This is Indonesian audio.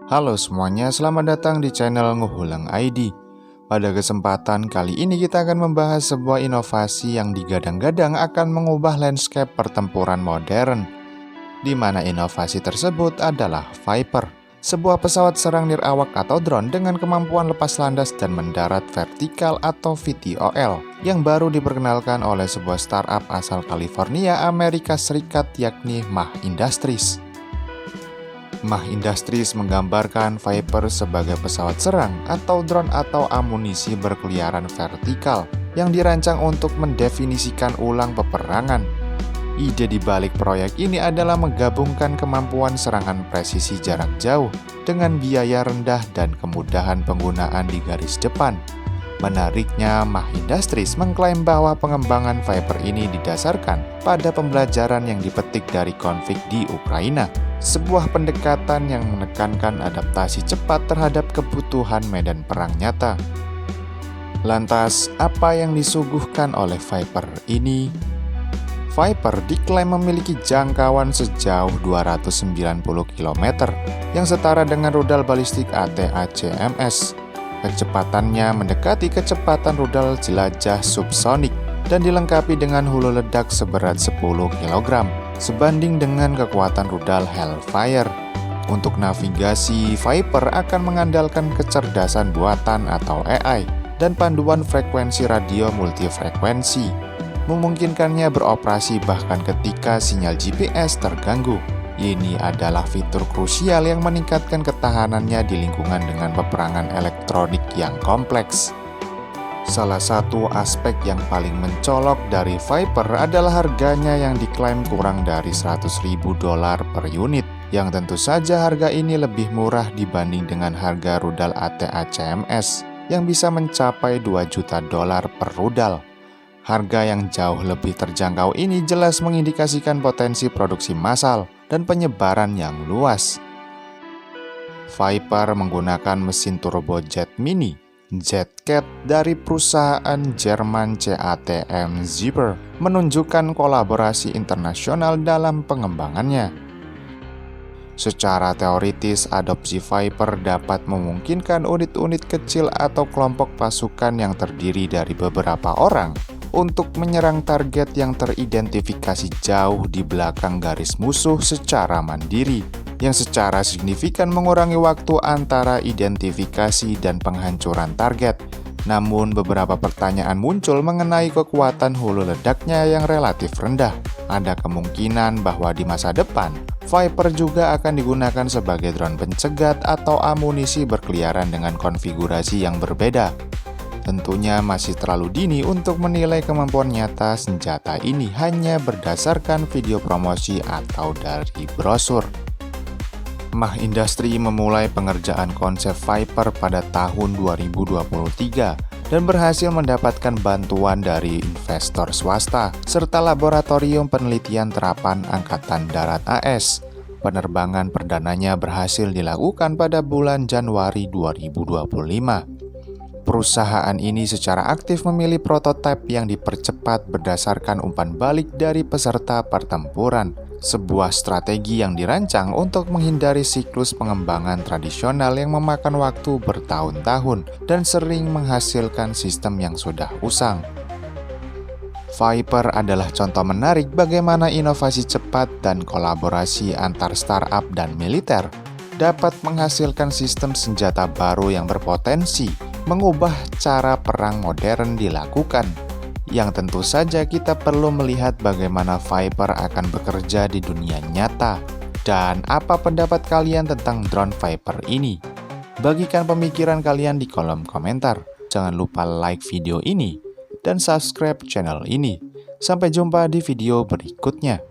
Halo semuanya, selamat datang di channel Nguhulang ID. Pada kesempatan kali ini kita akan membahas sebuah inovasi yang digadang-gadang akan mengubah landscape pertempuran modern, di mana inovasi tersebut adalah Viper, sebuah pesawat serang nirawak atau drone dengan kemampuan lepas landas dan mendarat vertikal atau VTOL, yang baru diperkenalkan oleh sebuah startup asal California, Amerika Serikat, yakni Mach Industries. Mach Industries menggambarkan Viper sebagai pesawat serang atau drone atau amunisi berkeliaran vertikal yang dirancang untuk mendefinisikan ulang peperangan. Ide di balik proyek ini adalah menggabungkan kemampuan serangan presisi jarak jauh dengan biaya rendah dan kemudahan penggunaan di garis depan. Menariknya, Mach Industries mengklaim bahwa pengembangan Viper ini didasarkan pada pembelajaran yang dipetik dari konflik di Ukraina, sebuah pendekatan yang menekankan adaptasi cepat terhadap kebutuhan medan perang nyata. Lantas, apa yang disuguhkan oleh Viper ini? Viper diklaim memiliki jangkauan sejauh 290 km yang setara dengan rudal balistik ATACMS. Kecepatannya mendekati kecepatan rudal jelajah subsonik dan dilengkapi dengan hulu ledak seberat 10 kg, sebanding dengan kekuatan rudal Hellfire. Untuk navigasi, Viper akan mengandalkan kecerdasan buatan atau AI dan panduan frekuensi radio multifrekuensi, memungkinkannya beroperasi bahkan ketika sinyal GPS terganggu. Ini adalah fitur krusial yang meningkatkan ketahanannya di lingkungan dengan peperangan elektronik yang kompleks. Salah satu aspek yang paling mencolok dari Viper adalah harganya yang diklaim kurang dari $100.000 per unit, yang tentu saja harga ini lebih murah dibanding dengan harga rudal ATACMS yang bisa mencapai $2 juta per rudal. Harga yang jauh lebih terjangkau ini jelas mengindikasikan potensi produksi massal dan penyebaran yang luas. Viper menggunakan mesin turbojet mini JetCat dari perusahaan Jerman CATM Zipper, menunjukkan kolaborasi internasional dalam pengembangannya. Secara teoritis, adopsi Viper dapat memungkinkan unit-unit kecil atau kelompok pasukan yang terdiri dari beberapa orang untuk menyerang target yang teridentifikasi jauh di belakang garis musuh secara mandiri, yang secara signifikan mengurangi waktu antara identifikasi dan penghancuran target. Namun beberapa pertanyaan muncul mengenai kekuatan hulu ledaknya yang relatif rendah. Ada kemungkinan bahwa di masa depan, Viper juga akan digunakan sebagai drone pencegat atau amunisi berkeliaran dengan konfigurasi yang berbeda. Tentunya masih terlalu dini untuk menilai kemampuan nyata senjata ini hanya berdasarkan video promosi atau dari brosur. Mach Industries memulai pengerjaan konsep Viper pada tahun 2023 dan berhasil mendapatkan bantuan dari investor swasta serta laboratorium penelitian terapan Angkatan Darat AS. Penerbangan perdananya berhasil dilakukan pada bulan Januari 2025. Perusahaan ini secara aktif memilih prototipe yang dipercepat berdasarkan umpan balik dari peserta pertempuran, sebuah strategi yang dirancang untuk menghindari siklus pengembangan tradisional yang memakan waktu bertahun-tahun dan sering menghasilkan sistem yang sudah usang. Viper adalah contoh menarik bagaimana inovasi cepat dan kolaborasi antar startup dan militer dapat menghasilkan sistem senjata baru yang berpotensi mengubah cara perang modern dilakukan. Yang tentu saja kita perlu melihat bagaimana Viper akan bekerja di dunia nyata. Dan apa pendapat kalian tentang drone Viper ini? Bagikan pemikiran kalian di kolom komentar. Jangan lupa like video ini dan subscribe channel ini. Sampai jumpa di video berikutnya.